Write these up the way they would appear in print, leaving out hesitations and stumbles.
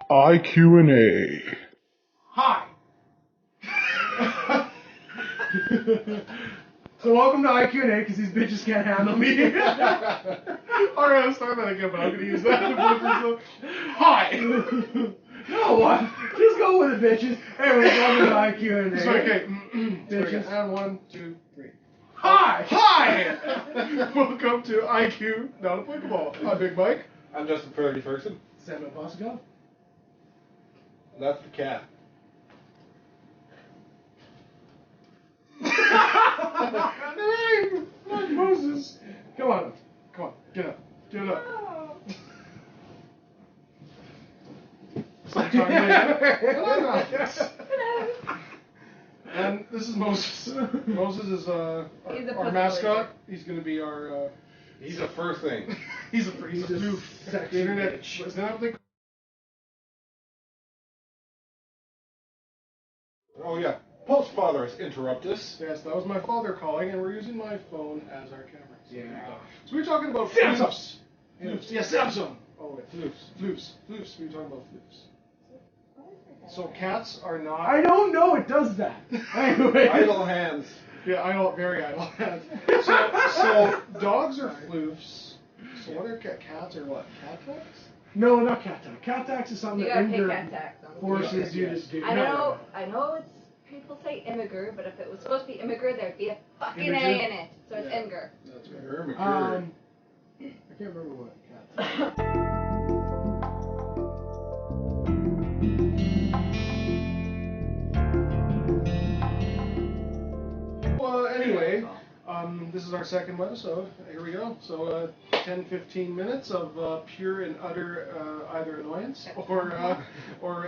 IQNA. Hi! So welcome to IQNA, because these bitches can't handle me. Alright, I'll start that again, but I'm going to use that. Hi! No, what? Just go with it, bitches. Anyway, welcome to IQNA. It's okay. Bitches. And 1, 2, 3. Hi! Hi! Welcome to IQ Not Applicable. I'm Big Mike. I'm Justin Ferguson. Samuel Bosco. That's the cat. Like Moses. Come on. Come on. Get up. Get up. Sometime later. And this is Moses. Moses is our mascot. He's going to be our. He's a fur thing. He's a floof. The internet. Is that what they call? Oh yeah. Postfather has interrupted us. Yes, that was my father calling, and we're using my phone as our camera. So we were talking about Samsung. floofs. Floofs. Yeah, Samsung. Oh wait, floofs. Floofs. Floofs. We were talking about floofs. So cats are not. I don't know, it does that. Anyway. Idle hands. Yeah, very idle hands. So dogs are floofs. So what are cats or what? Cat tax? No, not cat tax. Cat tax is something You that gotta pay Inger cat tax on forces you to do. I know it's, people say immigrant, but if it was supposed to be immigrant, there'd be a fucking A in it. So it's immigrant. That's right. Ermicure. I can't remember what cat tax. Well, anyway, this is our second webisode. Here we go. So 10-15 minutes of pure and utter either annoyance or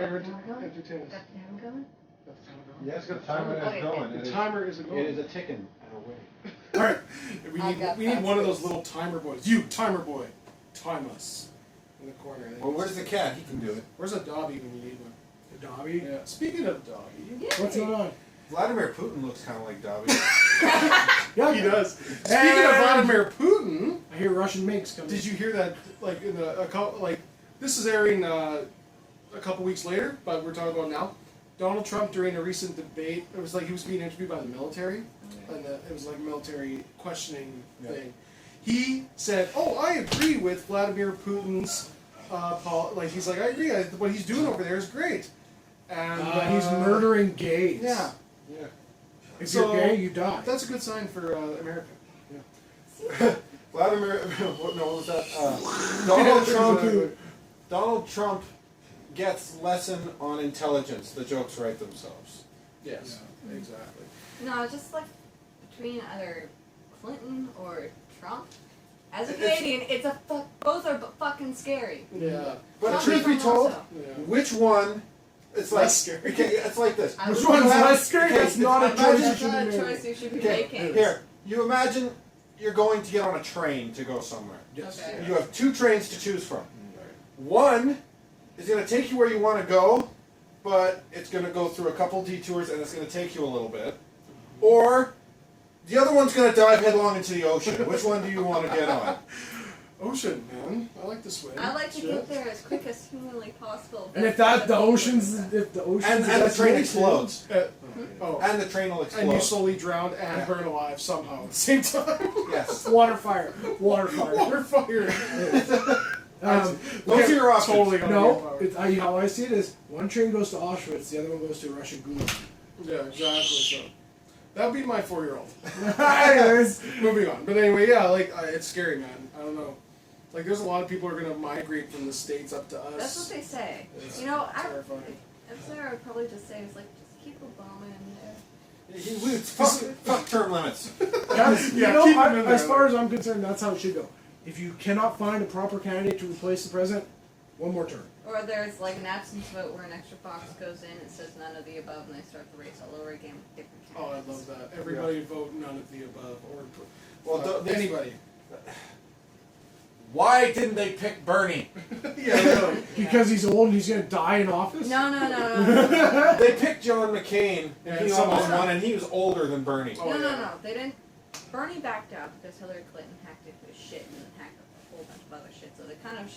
entertainment. Got the time going? Yes, the timer is going. The timer is going. It is a ticking away. Alright, we need one of those fast little timer boys. You, timer boy, time us in the corner. Well, where's the cat? He can do it. Where's a Dobby when you need one? The Dobby? Yeah. Speaking of Dobby, What's going on? Vladimir Putin looks kind of like Dobby. Yeah, he does. Speaking of Vladimir Putin, I hear Russian minks coming. did you hear that? Like in a couple, like this is airing a couple weeks later, but we're talking about now. Donald Trump, during a recent debate, it was like he was being interviewed by the military, and it was like a military questioning thing. He said, "Oh, I agree with Vladimir Putin's he's like, I agree. What he's doing over there is great." And he's murdering gays. Yeah. Yeah. If So, you're gay, you die. That's a good sign for America. Vladimir. What was that? Donald Trump. Donald Trump gets lesson on intelligence. The jokes write themselves. Yes, exactly. No, just like between either Clinton or Trump. As a It's- Canadian, both are fucking scary. Yeah. But Trump truth be is told, also. Yeah. which one? It's like Less scary. Okay, it's like this. I Which would- one's You have- less scary? okay, That's not a imagine- choice you That's should not a be making. choice you should be Okay, making. here. You imagine you're going to get on a train to go somewhere. Yes. Okay. You have two trains to choose from. One is going to take you where you want to go, but it's going to go through a couple detours and it's going to take you a little bit. Or the other one's going to dive headlong into the ocean. Which one do you want to get on? Ocean, man. I like to swim. I like to Shit. get there as quick as humanly possible. And if the ocean's And the train explodes. Oh. And the train will And you explode. slowly drown and burn alive somehow at the same time. Yes. Water fire. Water fire. Water fire. Those are your options. Totally gonna No, be a fire. how I see it is one train goes to Auschwitz, the other one goes to a Russian gulag. Yeah, exactly. So that would be my 4-year-old. Anyways, Moving on. But anyway, yeah, like it's scary, man. I don't know. Like, there's a lot of people who are gonna migrate from the States up to us. That's what they say. It's You know, terrifying. if there, I'd probably just say it's like, just keep Obama in there. Fuck term limits. that's, Yeah, you know, keep 'em in there. as far as I'm concerned, that's how it should go. If you cannot find a proper candidate to replace the president, one more term. Or there's like an absence vote where an extra box goes in and says none of the above, and they start the race all over again with different Oh, I candidates. love that. Everybody vote none of the above, or Well, anybody. Why didn't they pick Bernie? Yeah, really. Because he's old and he's going to die in office? No. They picked John McCain. Yeah, He it's almost someone- won, and he was older than Bernie. Oh, No. They didn't. Bernie backed out because Hillary Clinton hacked into his shit and hacked up a whole bunch of other shit. So they kind of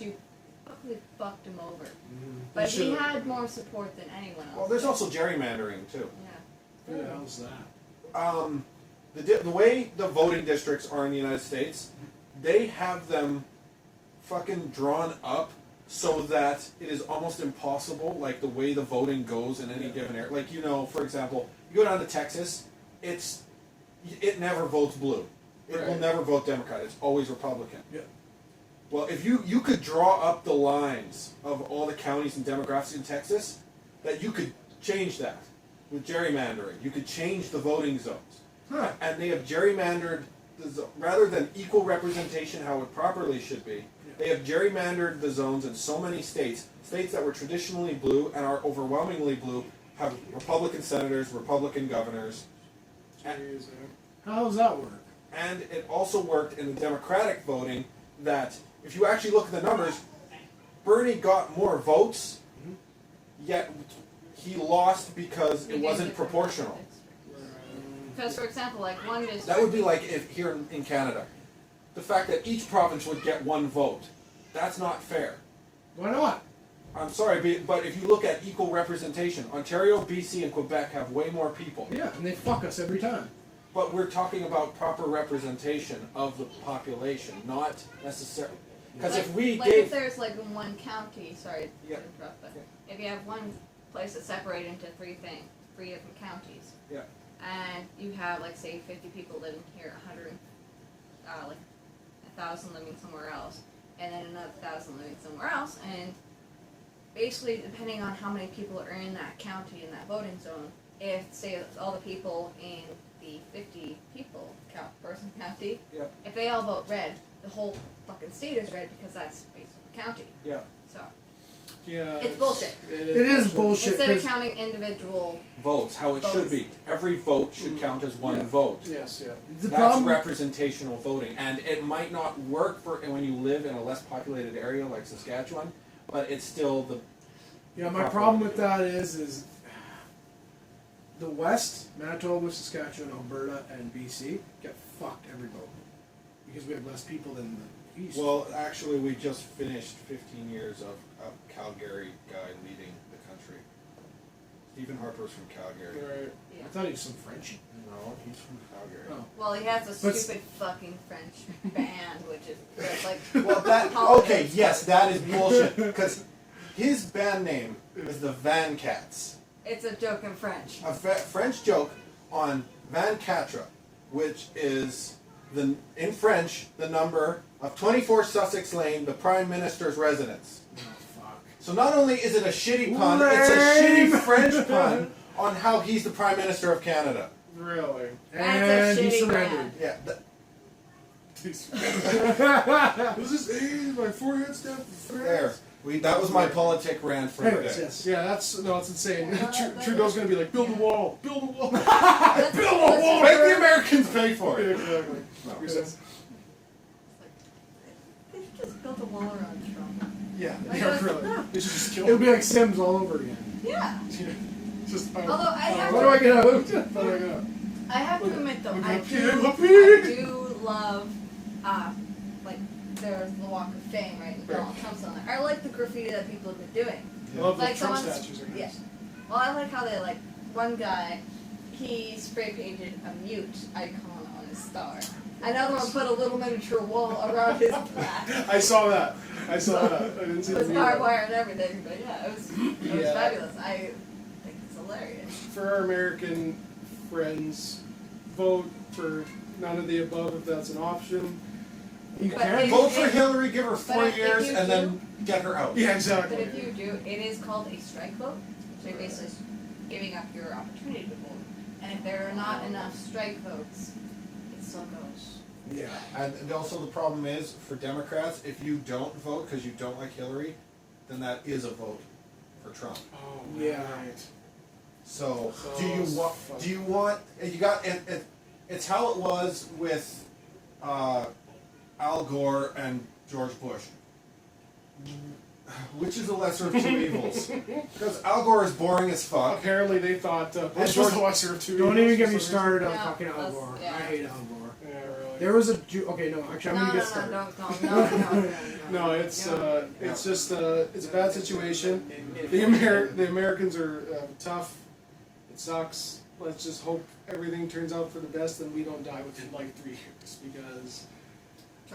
totally fucked him over. Mm-hmm. But he had more support than anyone else. Well, there's also gerrymandering too. Yeah. Who the hell's that? The way the voting districts are in the United States, they have them fucking drawn up so that it is almost impossible, like the way the voting goes in any given area. Like, you know, for example, you go down to Texas, it never votes blue. It will never vote Democrat. It's always Republican. Yeah. Well, if you could draw up the lines of all the counties and demographics in Texas, that you could change that with gerrymandering. You could change the voting zones. Huh. And they have gerrymandered, rather than equal representation how it properly should be, they have gerrymandered the zones in so many states. States that were traditionally blue and are overwhelmingly blue have Republican senators, Republican governors. Jeez, how does that work? And it also worked in the Democratic voting that if you actually look at the numbers, Bernie got more votes, yet he lost because it wasn't proportional. Because, for example, like one district... That would be like if here in Canada, the fact that each province would get one vote. That's not fair. Why not? I'm sorry, but if you look at equal representation, Ontario, BC, and Quebec have way more people. Yeah, and they fuck us every time. But we're talking about proper representation of the population, not necessarily. Because like, if we like gave... if there's like in one county, sorry to Yeah. interrupt, but if you have one place that's separated into three different counties, Yeah. and you have like say 50 people living here, 100, like 1,000 living somewhere else, and then another 1,000 living somewhere else, and basically depending on how many people are in that county, in that voting zone, if say all the people in the 50 people person county, Yeah. if they all vote red, the whole fucking state is red because that's based on the county. Yeah. So Yeah. it's bullshit. It is bullshit. Instead of 'cause- counting individual, Votes, how it should be. Every vote should count as one vote. Yes, yeah. The That's problem. representational voting, and it might not work for when you live in a less populated area like Saskatchewan, but it's still the... Yeah, my problem with that is the West, Manitoba, Saskatchewan, Alberta, and BC get fucked every vote because we have less people than the East. Well, actually, we just finished 15 years of a Calgary guy leading the country. Stephen Harper's from Calgary. Right. yeah. I thought he was some Frenchie. No, he's from Calgary. Oh. Well, he has a But- stupid fucking French band, which is that's like. Well, that... holiday Okay, yes, stuff. that is bullshit, because his band name is the Van Cats. It's a joke in French. A French joke on Van Quatre, which is in French the number of 24 Sussex Lane, the Prime Minister's residence. Oh, fuck. So not only is it a shitty pun, it's a Lame. shitty French pun on how he's the Prime Minister of Canada. Really? That's a And he shitty surrendered. Yeah. This is AIDS, my forehead's down. There. That was my politic rant for Anyways, today. yes. Yeah, that's insane. Trudeau's gonna be like, build a wall, build a wall. That's- Build a wall. Make the Americans pay for Yeah, it. exactly. No. Yes. They just built a wall around Trump. Yeah, Like, yeah, that's- really. They should just kill It'll him. be like Sims all over again. Yeah. Just, Although I have How do I to, get out? How do I go? I have to admit though, I Happy. do love, like there's the Walk of Fame, right? And Donald Trump's on there. I like the graffiti that people have been doing. I love Like the Trump someone's- statues. I Yeah. guess. Well, I like how they like one guy, he spray painted a mute icon on his star. Another one put a little miniature wall around his plaque. I saw that. I saw that. I didn't see the With video. barbed wire and everything, but yeah, it was Yeah. fabulous. I think it's hilarious. For our American friends, vote for none of the above if that's an option. You But can. if- Vote for Hillary, give her 4 if years, you and do- then get her out. Yeah, But exactly. if you do, it is called a strike vote. So you're basically giving up your opportunity to vote. And if there are not enough strike votes, it still goes. Yeah. And also the problem is, for Democrats, if you don't vote because you don't like Hillary, then that is a vote for Trump. Oh, Yeah. right. So, So do you want, you got, it's how it was with Al Gore and George Bush. Which is the lesser of two evils? Because Al Gore is boring as fuck. Apparently they thought Bush was George- the lesser of two Don't evils even get for me some started on No, fucking Al that's- Gore. yeah. I hate Al Gore. reason. Yeah, really. There was a okay, no, actually, I'm gonna get started. No, it's just it's a bad situation. The Americans are tough. It sucks. Let's just hope everything turns out for the best and we don't die within like 3 years because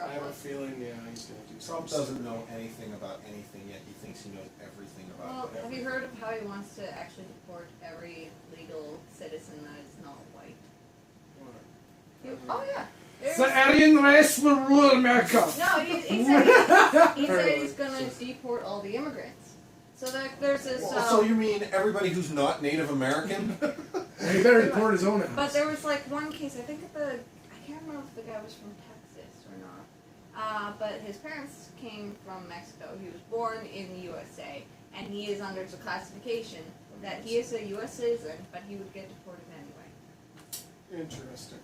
I have a feeling, he's gonna do Trump something. doesn't know anything about anything yet. He thinks he knows everything about Well, everything. have you heard of how he wants to actually deport every legal citizen that is not white? Oh yeah. The alien race will rule America. No, he said he's gonna deport all the immigrants. So there's this. So you mean everybody who's not Native American? He better deport his own ass. But there was like one case. I think I can't remember if the guy was from Texas or not. But his parents came from Mexico. He was born in the USA, and he is under the classification that he is a U.S. citizen, but he would get deported anyway. Interesting.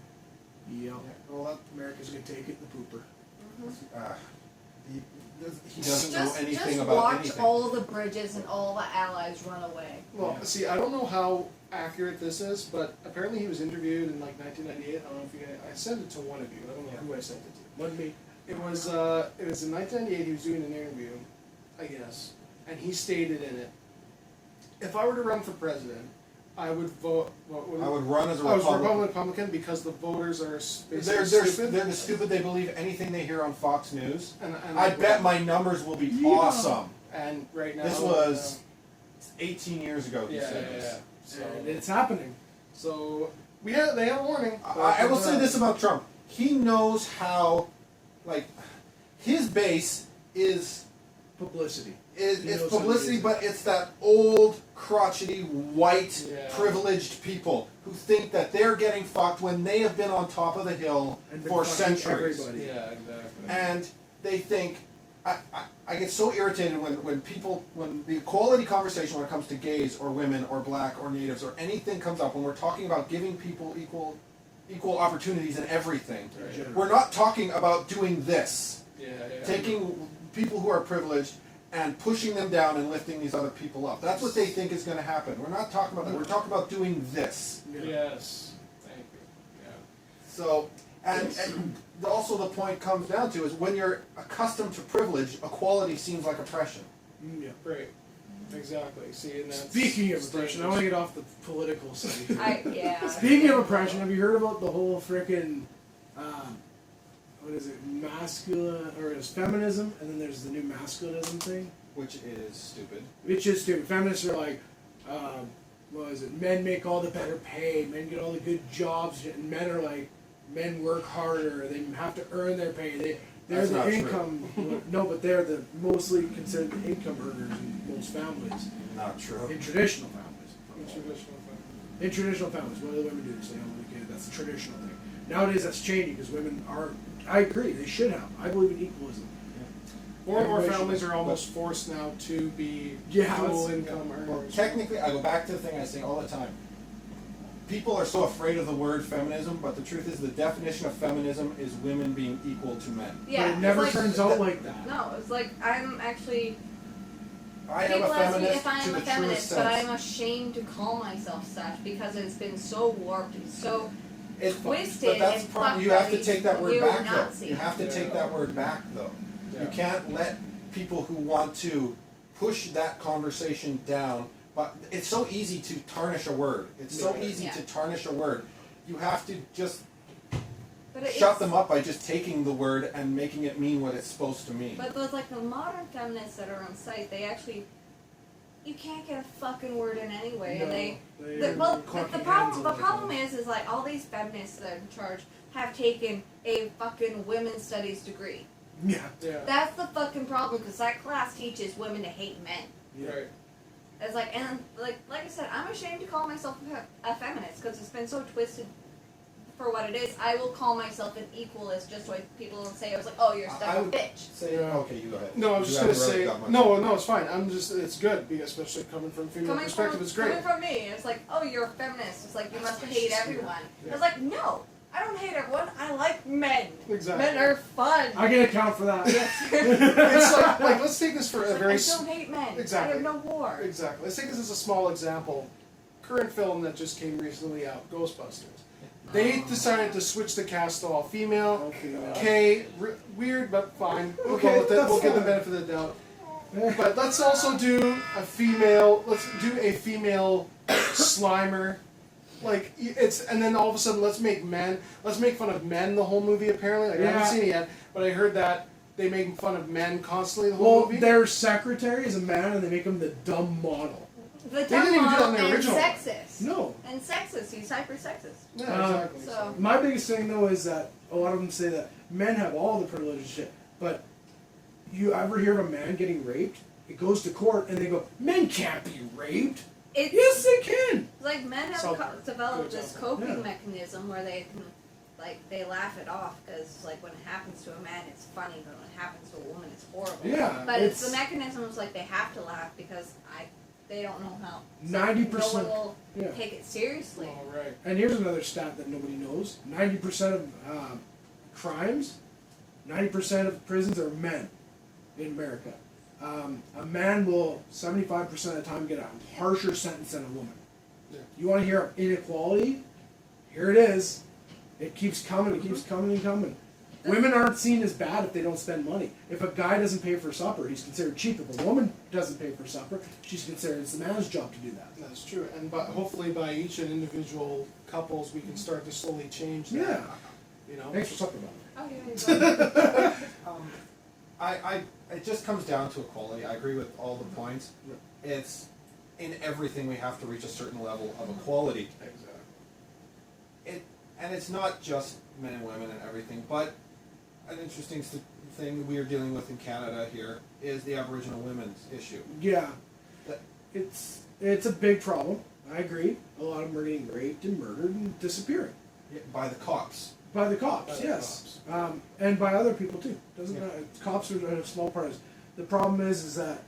Yeah. Well, America's gonna take it, the pooper. He doesn't know anything just about watch anything. all the bridges and all the allies run away. well, see, I don't know how accurate this is, but apparently he was interviewed in like 1998. I don't know if you guys, I sent it to one of you. I don't know who I sent it to. Wasn't me. It was in 1998. He was doing an interview, I guess, and he stated in it, if I were to run for president, I would vote. I would run as a I was Republican. Republican because the voters are They're stupid. stupid. They believe anything they hear on Fox News. And I bet my numbers will be awesome. And right now, This was 18 years ago. He said this. So And it's happening. So they have a warning. I will say this about Trump. He knows how, like, his base is Publicity. it's He knows publicity, how to use but it's that old, crotchety, white, Yeah. privileged people who think that they're getting fucked when they have been on top of the hill And been for fucking centuries. everybody. Yeah, exactly. And they think, I get so irritated when the equality conversation when it comes to gays or women or black or natives or anything comes up, when we're talking about giving people equal opportunities in everything, Right. we're not talking about doing this. Yeah. Taking people who are privileged and pushing them down and lifting these other people up. That's what they think is going to happen. We're not talking about that. We're talking about doing this. Yes. Thank you. Yeah. So, and also the point comes down to is when you're accustomed to privilege, equality seems like oppression. Yeah. Great. Exactly. See, and that's Speaking of oppression, I want to get off the political side. Speaking of oppression, have you heard about the whole frickin' what is it, masculine, or it's feminism, and then there's the new masculinism thing? Which is stupid. It's just stupid. Feminists are like, what is it, men make all the better pay, men get all the good jobs, and men are like, men work harder, they have to earn their pay, they're That's the not income, no, but they're the mostly considered the income earners in most families, Not true. in traditional families. traditional family. In traditional families, what do the women do? Stay home with the kid. That's the traditional thing. Nowadays, that's changing because women are. I agree. They should have. I believe in equalism. More and more Racial. families are almost forced now to be Yeah, dual that's- income Well, earners. technically, I go back to the thing I say all the time. People are so afraid of the word feminism, but the truth is the definition of feminism is women being equal to men. Yeah, But it it's never like, turns out like that. No, it's like I'm actually. I am People a ask me feminist if I'm to a the truest feminist, but I'm sense. ashamed to call myself such because it's been so warped and so It's twisted but that's and the problem. fucked You by have to these take that word weird back, though. Nazis. You have to Yeah. take that word back, though. Yeah. You can't let people who want to push that conversation down. But it's so easy to tarnish a word. It's so Yeah. easy Yeah. to tarnish a word. You have to just But it shut is- them up by just taking the word and making it mean what it's supposed to mean. But those like the modern feminists that are on site, they actually. You can't get a fucking word in anyway, and they. The problem is like all these feminists that are in charge have taken a fucking women's studies degree. Yeah. Yeah. That's the fucking problem because that class teaches women to hate men. Right. It's like, and like I said, I'm ashamed to call myself a feminist because it's been so twisted for what it is. I will call myself an equalist just so people don't say I was like, oh, you're I stuck a would- bitch. Say, Yeah. okay, you go ahead. No, I was You just gonna haven't really say got much. no, it's fine. It's good because especially coming from a female Coming perspective, it's great. from me, it's like, oh, you're a feminist. It's like you must hate everyone. I was like, no, I don't hate everyone. I like men. Exactly. Men are fun. I can account for that. It's like let's take this for a very I don't hate men. Exactly. I have no war. exactly. Let's take this as a small example. Current film that just came recently out, Ghostbusters. They decided to switch the cast to all female. Okay. Okay, weird, but fine. We'll Okay, go with it. that's We'll give the fine. benefit of the doubt. But let's also do a female. Let's do a female Slimer. Like it's, and then all of a sudden, let's make fun of men the whole movie. Apparently, like, I Yeah. haven't seen it yet, but I heard that they make fun of men constantly the whole Well, movie. their secretary is a man, and they make him the dumb model. The didn't even do that in the and original. sexist. No. And sexist. He's hyper sexist. Yeah, exactly. So My biggest thing though is that a lot of them say that men have all the privilege and shit, but you ever hear of a man getting raped? It goes to court, and they go, "Men can't be raped." it's Yes, they can. like men have Self- developed good this example. coping Yeah. mechanism where they can, like, they laugh it off because, like, when it happens to a man, it's funny, but when it happens to a woman, it's horrible. Yeah, But it's the mechanism is like they have to laugh because they don't know how. 90%. No one will Yeah. take it seriously. All right. And here's another stat that nobody knows: 90% of crimes, 90% of prisons are men in America. A man will 75% of the time get a harsher sentence than a woman. Yeah. You want to hear inequality? Here it is. It keeps coming. It keeps coming and coming. Women aren't seen as bad if they don't spend money. If a guy doesn't pay for supper, he's considered cheap. If a woman doesn't pay for supper, she's considered it's the man's job to do that. That's true, and hopefully by each and individual couples, we can start to slowly change that. Yeah. You know. Thanks for supper, Bob. Oh yeah. It just comes down to equality. I agree with all the points. It's in everything we have to reach a certain level of equality. Exactly. And it's not just men and women and everything, but an interesting thing we are dealing with in Canada here is the Aboriginal women's issue. Yeah. That- It's a big problem. I agree. A lot of them are getting raped and murdered and disappearing. By the cops. By the cops, By the yes. And by other people too. Doesn't Yeah. matter. Cops are a small part of it. The problem is that,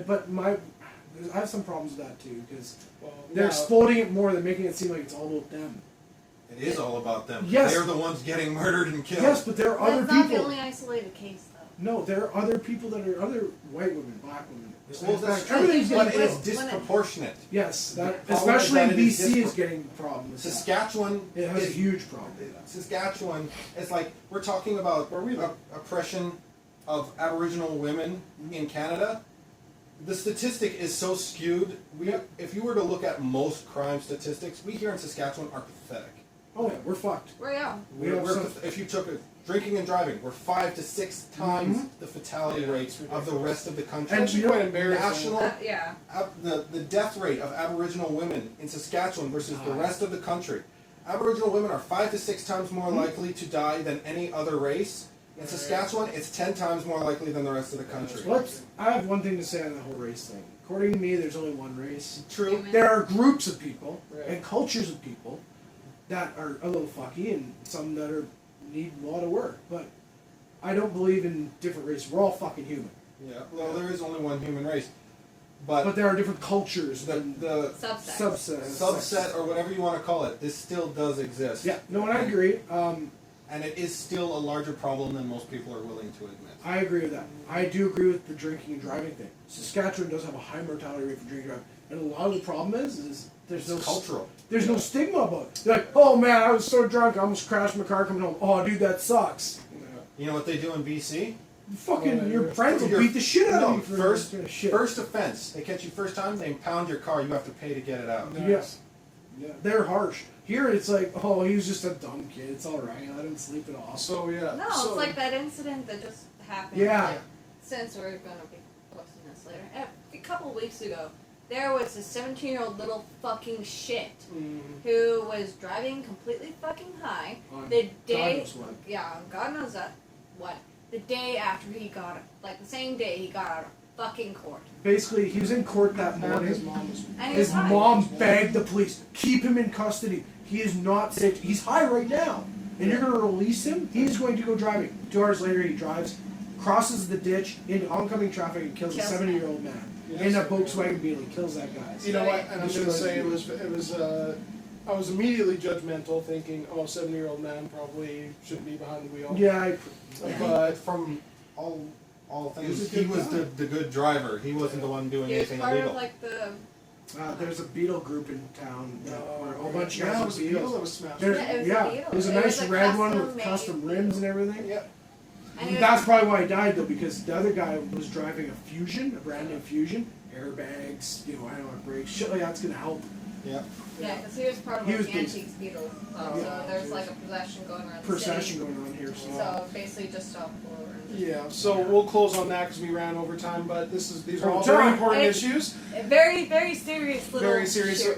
but I have some problems with that too, because Well, they're now- exploding it more. They're making it seem like it's all about them. It is all about them. Yes. They're the ones getting murdered and killed. Yes, but there are other That's not the people. only isolated case, though. No, there are other people that are other white women, black women. Well, that's true, Everything's but getting it is killed. disproportionate. Yes, that The problem is especially that in it is BC is dispro- getting problems. with that. Saskatchewan It has a is huge problem with that. Saskatchewan, it's like we're talking about Where we live. oppression of Aboriginal women in Canada. The statistic is so skewed. If you were to look at most crime statistics, we here in Saskatchewan are pathetic. Oh yeah, we're fucked. Where yeah. We have some- If you took drinking and driving, we're 5 to 6 times the fatality Yeah, rates it's of the rest of the country. And Actually, you know, quite embarrassing. national Yeah. the death rate of Aboriginal women in Saskatchewan versus the High. rest of the country. Aboriginal women are 5 to 6 times more Hmm. likely to die than any other race. In Saskatchewan, it's 10 times more likely than the rest of the country. I have one thing to say on the whole race thing. According to me, there's only one race. True. There are groups of people Right. and cultures of people that are a little fucky, and some that need a lot of work. But I don't believe in different races. We're all fucking human. Yeah. Well, there is only one human race, but But there are different cultures. the and Subsex. subset or whatever you want to call it, this still does exist. Yeah, no, and I agree. And it is still a larger problem than most people are willing to admit. I agree with that. I do agree with the drinking and driving thing. Saskatchewan does have a high mortality rate for drinking and driving, and a lot of the problem is there's It's no cultural. There's no stigma about it. They're like, oh man, I was so drunk, I almost crashed my car coming home. Oh, dude, that sucks. You know what they do in BC? Fucking, your friends will Your- beat the shit out no, of you for first, doing shit. first offense. They catch you first time, they impound your car, you have to pay to get it out. Yes. Yeah, they're harsh. Here it's like, oh, he was just a dumb kid. It's all right. Let him sleep it off. So yeah. No, so, it's like that incident that just happened. Yeah. Like, since we're going to be posting this later. A couple weeks ago, there was a 17-year-old little fucking shit who was driving completely fucking high. On The God day, knows what. yeah, God knows that. What? The day after he got, like the same day he got out of fucking court. Basically, he was in court that and morning. his mom was. And he His was high. mom begged the police, keep him in custody. He is not safe. He's high right now. And you're going to release him? He's going to go driving. 2 hours later, he drives, crosses the ditch into oncoming traffic, and kills a Kills 70-year-old man. Yes. In a Volkswagen Beetle, kills that guy. You know what? And I'm Just gonna goes- say it was. I was immediately judgmental, thinking, "Oh, 70-year-old man probably shouldn't be behind the wheel." Yeah, But From all He was things, a he good was guy. the good driver. He wasn't the one doing He was anything part illegal. of like the There's a Beetle group in town where a whole bunch of Yeah, it guys was with a Beetle Beetles. that was smashed. There's, Yeah, it was a yeah, Beetle. there's a It nice was a red one with custom-made custom rims and everything. Yep. And it That's was, probably why he died though, because the other guy was driving a Fusion, a brand new Fusion, airbags, hydraulic brakes, shit like that's gonna help. Yeah. yeah, because he was part of He like was the decent. Antiques Beetle Club, Yeah. so there's like a procession going around the Procession city. going on here. So. So basically just stop over. Yeah, so we'll close on that because we ran over time, but these are all Time. very important It's- issues. Very, very serious little Very serious. show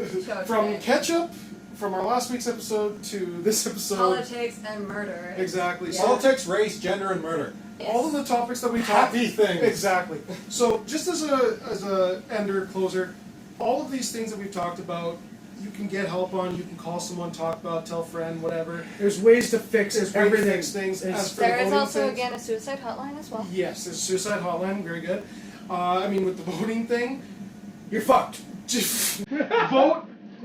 From today. ketchup, from our last week's episode to this episode. Politics and murder. Exactly. Yeah. So Politics, race, gender, and murder. all of the topics that we talked. Happy things. Exactly. So just as a ender closer, all of these things that we've talked about, you can get help on. You can call someone, talk about, tell a friend, whatever. There's ways to fix There's ways to everything. fix things. It's- As for There the is voting also things- again a suicide hotline as well. Yes, there's suicide hotline. Very good. I mean, with the voting thing, You're fucked. just Vote.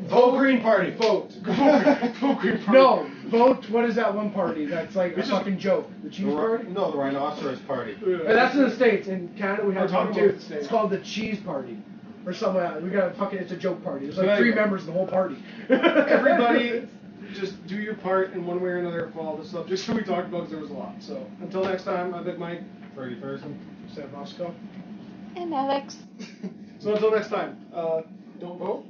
Vote Green Party. Vote. vote Green Party. No, vote. What is that one party? That's like a It's just- fucking joke. The Cheese Party. No, the Rhinoceros Party. That's in the States. In Canada, we have We're talking one too. about the States. It's called the Cheese Party, or something like that. We got a fucking. It's a joke party. There's So like there 3 you go. members of the whole party. Everybody, just do your part in one way or another for all the subjects that we talked about because there was a lot. So until next time, I'm Big Mike. Fergie Ferguson. Sam Bosco. And Alex. So until next time, don't vote.